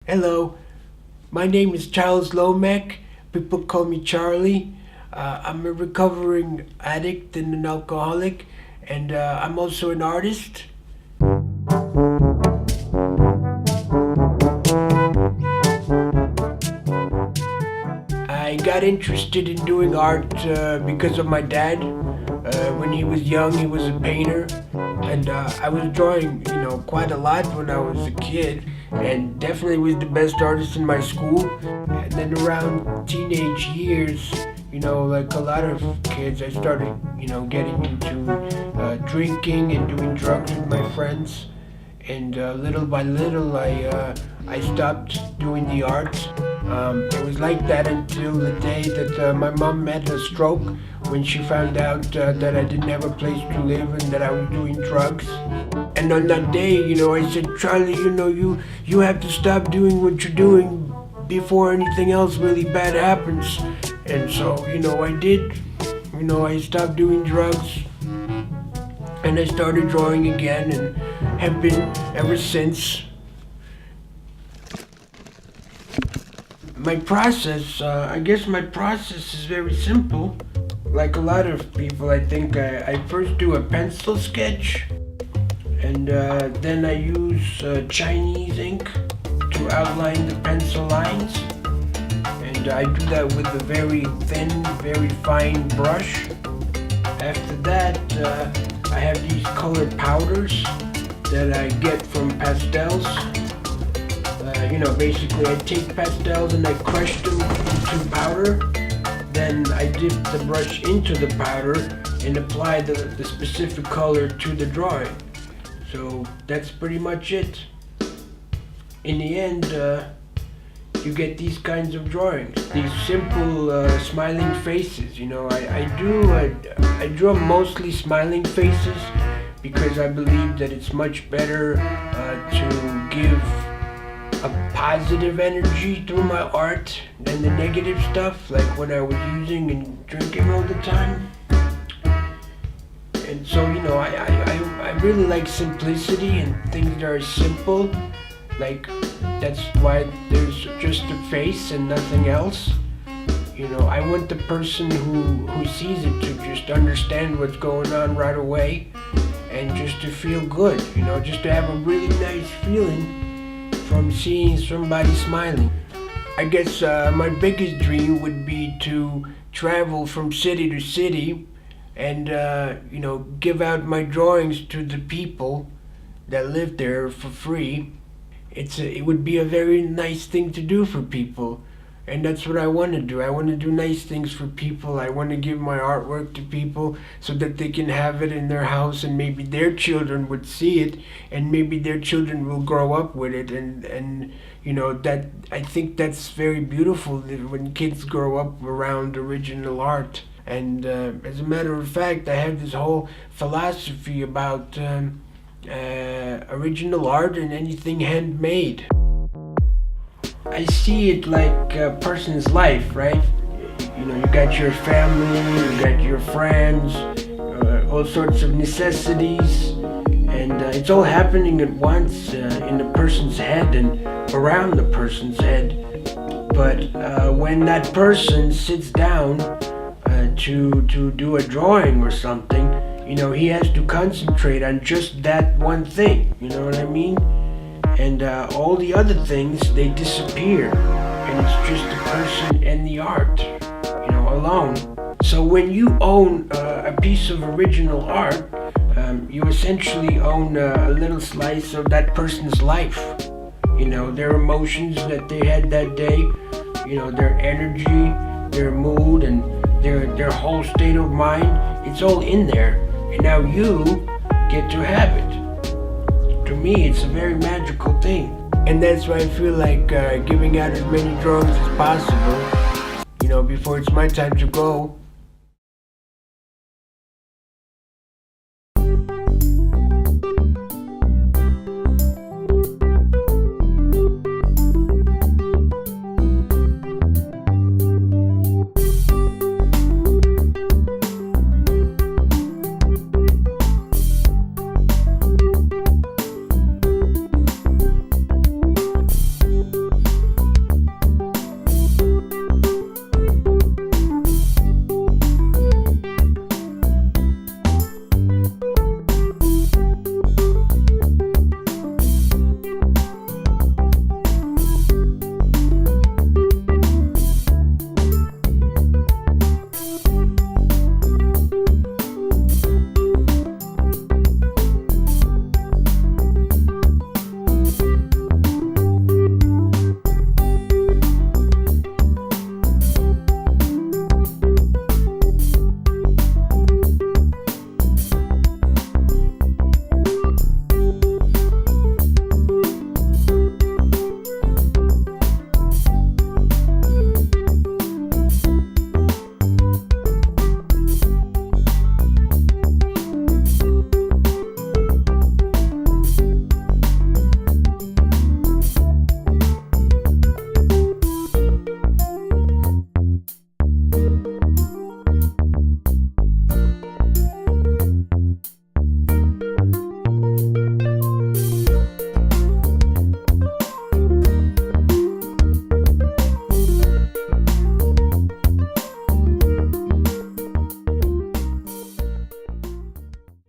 Hello, my name is Charles Lomek. People call me Charlie. I'm a recovering addict and an alcoholic, and I'm also an artist. I got interested in doing art because of my dad. When he was young, he was a painter, and I was drawing, quite a lot when I was a kid, and definitely was the best artist in my school. And then around teenage years, like a lot of kids, I started, getting into drinking and doing drugs with my friends. And little by little, I stopped doing the arts. It was like that until the day that my mom had a stroke when she found out that I didn't have a place to live and that I was doing drugs. And on that day, I said, Charlie, you have to stop doing what you're doing before anything else really bad happens. And so, I did. I stopped doing drugs and I started drawing again and have been ever since. My process, I guess my process is very simple. Like a lot of people, I think I first do a pencil sketch, and then I use Chinese ink to outline the pencil lines. And I do that with a very thin, very fine brush. After that, I have these color powders that I get from pastels. Basically I take pastels and I crush them into powder. Then I dip the brush into the powder and apply the specific color to the drawing. So that's pretty much it. In the end, you get these kinds of drawings, these simple smiling faces. I draw mostly smiling faces because I believe that it's much better to give a positive energy through my art than the negative stuff, like when I was using and drinking all the time. And so, I really like simplicity and things that are simple. Like, that's why there's just a face and nothing else. I want the person who sees it to just understand what's going on right away and just to feel good, just to have a really nice feeling from seeing somebody smiling. I guess my biggest dream would be to travel from city to city and, give out my drawings to the people that live there for free. It would be a very nice thing to do for people. And that's what I want to do. I want to do nice things for people. I want to give my artwork to people so that they can have it in their house and maybe their children would see it and maybe their children will grow up with it. And that I think that's very beautiful that when kids grow up around original art. And as a matter of fact, I have this whole philosophy about original art and anything handmade. I see it like a person's life, right? You got your family, you got your friends, all sorts of necessities, and it's all happening at once in the person's head and around the person's head. But when that person sits down to do a drawing or something, he has to concentrate on just that one thing, you know what I mean? And all the other things, they disappear. And it's just the person and the art, alone. So when you own a piece of original art, you essentially own a little slice of that person's life. Their emotions that they had that day, their energy, their mood, and their whole state of mind. It's all in there. And now you get to have it. To me, it's a very magical thing. And that's why I feel like giving out as many drawings as possible, before it's my time to go.